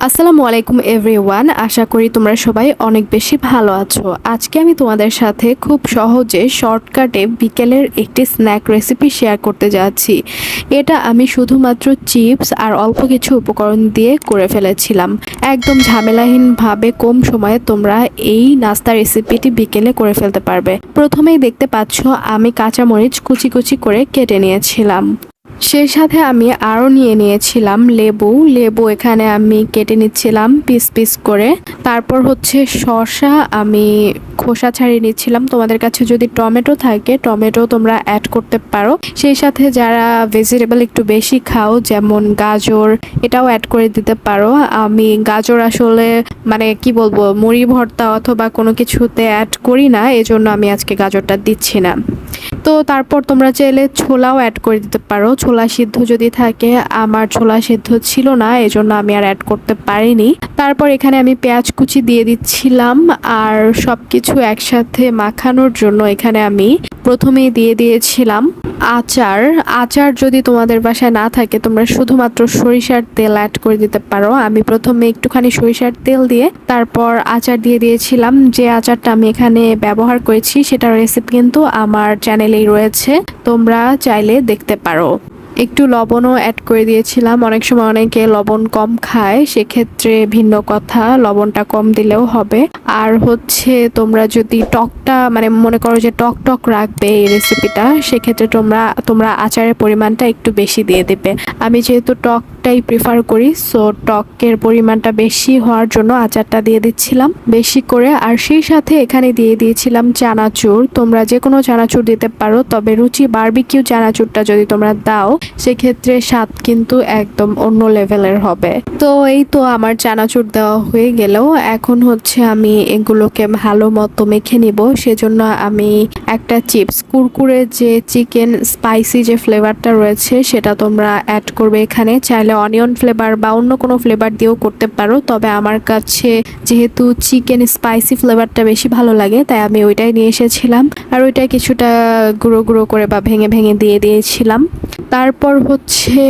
আসসালামু আলাইকুম এভরিওয়ান, আশা করি তোমরা সবাই অনেক বেশি ভালো আছো। আজকে আমি তোমাদের সাথে খুব সহজে শর্টকাটে বিকেলের একটি স্ন্যাক রেসিপি শেয়ার করতে যাচ্ছি। এটা আমি শুধুমাত্র চিপস আর অল্প কিছু উপকরণ দিয়ে করে ফেলেছিলাম। একদম ঝামেলাহীনভাবে কম সময়ে তোমরা এই নাস্তা রেসিপিটি বিকেলে করে ফেলতে পারবে। প্রথমেই দেখতে পাচ্ছ আমি কাঁচামরিচ কুচি কুচি করে কেটে নিয়েছিলাম। সেই সাথে আমি আরও নিয়েছিলাম লেবু এখানে আমি কেটে নিচ্ছিলাম পিস পিস করে। তারপর হচ্ছে শসা আমি খোসা ছাড়িয়ে নিচ্ছিলাম। তোমাদের কাছে যদি টমেটো থাকে টমেটো তোমরা অ্যাড করতে পারো। সেই সাথে যারা ভেজিটেবল একটু বেশি খাও যেমন গাজর, এটাও অ্যাড করে দিতে পারো। আমি গাজর আসলে মানে কি বলবো, মুড়ি ভর্তা অথবা কোনো কিছুতে অ্যাড করি না, এজন্য আমি আজকে গাজরটা দিচ্ছি না। তো তারপর তোমরা চাইলে ছোলাও অ্যাড করে দিতে পারো, ছোলা সিদ্ধ যদি থাকে। আমার ছোলা সিদ্ধ ছিল না, এজন্য আমি আর অ্যাড করতে পারিনি। তারপর এখানে আমি পেঁয়াজ কুচি দিয়ে দিচ্ছিলাম আর সব কিছু একসাথে মাখানোর জন্য এখানে আমি প্রথমেই দিয়ে দিয়েছিলাম আচার যদি তোমাদের বাসায় না থাকে তোমরা শুধুমাত্র সরিষার তেল অ্যাড করে দিতে পারো। আমি প্রথমে একটুখানি সরিষার তেল দিয়ে তারপর আচার দিয়ে দিয়েছিলাম। যে আচারটা আমি এখানে ব্যবহার করেছি সেটার রেসিপি কিন্তু আমার চ্যানেলেই রয়েছে, তোমরা চাইলে দেখতে পারো। একটু লবণও অ্যাড করে দিয়েছিলাম। অনেক সময় অনেকে লবণ কম খায়, সেক্ষেত্রে ভিন্ন কথা, লবণটা কম দিলেও হবে। আর হচ্ছে তোমরা যদি টকটা মানে মনে করো যে টক টক রাখবে এই রেসিপিটা, সেক্ষেত্রে তোমরা আচারের পরিমাণটা একটু বেশি দিয়ে দেবে। আমি যেহেতু টকটাই প্রিফার করি, সো টকের পরিমাণটা বেশি হওয়ার জন্য আচারটা দিয়ে দিচ্ছিলাম বেশি করে। আর সেই সাথে এখানে দিয়ে দিয়েছিলাম চানাচুর। তোমরা যে কোনো চানাচুর দিতে পারো, তবে রুচি বারবিকিউ চানাচুরটা যদি তোমরা দাও সেক্ষেত্রে স্বাদ কিন্তু একদম অন্য লেভেলের হবে। তো এই তো আমার চানাচুর দেওয়া হয়ে গেলেও এখন হচ্ছে আমি এগুলোকে ভালো মতো মেখে নিব। সেজন্য আমি একটা চিপস কুরকুরে যে চিকেন স্পাইসি যে ফ্লেভারটা রয়েছে সেটা তোমরা অ্যাড করবে এখানে। চাইলে অনিয়ন ফ্লেভার বা অন্য কোনো ফ্লেভার দিয়েও করতে পারো, তবে আমার কাছে যেহেতু চিকেন স্পাইসি ফ্লেভারটা বেশি ভালো লাগে তাই আমি ওইটাই নিয়ে এসেছিলাম। আর ওইটাই কিছুটা গুঁড়ো গুঁড়ো করে বা ভেঙে ভেঙে দিয়ে দিয়েছিলাম। তারপর হচ্ছে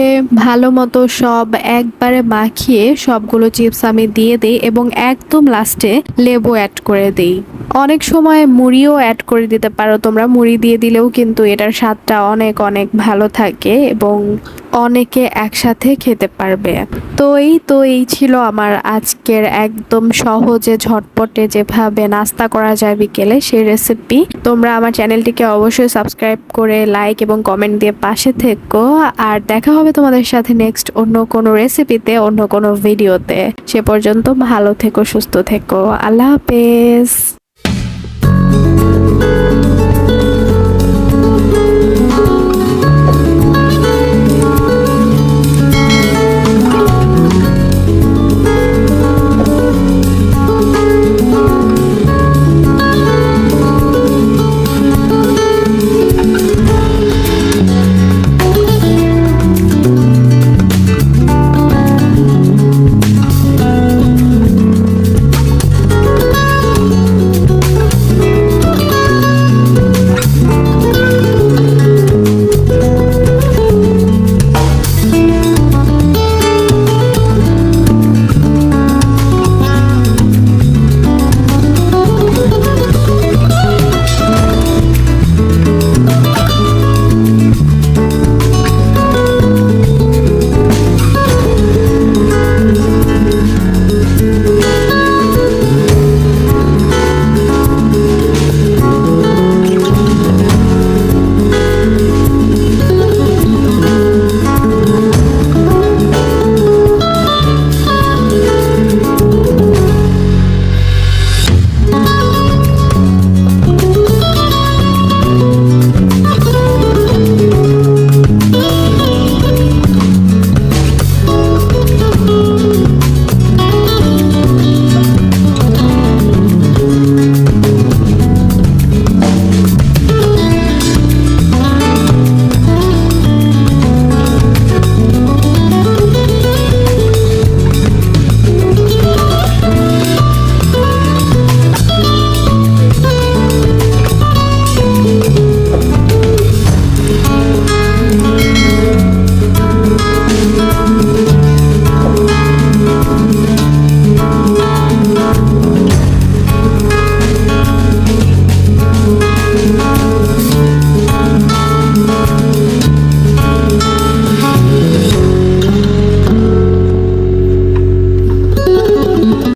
ভালো মতো সব একবারে মাখিয়ে সবগুলো চিপস আমি দিয়ে দিই এবং একদম লাস্টে লেবু অ্যাড করে দিই। অনেক সময় মুড়িও অ্যাড করে দিতে পারো তোমরা, মুড়ি দিয়ে দিলেও কিন্তু এটার স্বাদটা অনেক অনেক ভালো থাকে এবং অনেকে একসাথে খেতে পারবে। তো এই ছিল আমার আজকের একদম সহজে ঝটপটে যেভাবে নাস্তা করা যায় বিকেলে সেই রেসিপি। তোমরা আমার চ্যানেলটিকে অবশ্যই সাবস্ক্রাইব করে লাইক এবং কমেন্ট দিয়ে পাশে থেকো। আর দেখা হবে তোমাদের সাথে নেক্সট অন্য কোনো রেসিপিতে, অন্য কোনো ভিডিওতে। সে পর্যন্ত ভালো থেকো, সুস্থ থেকো। আল্লাহ হাফেজ।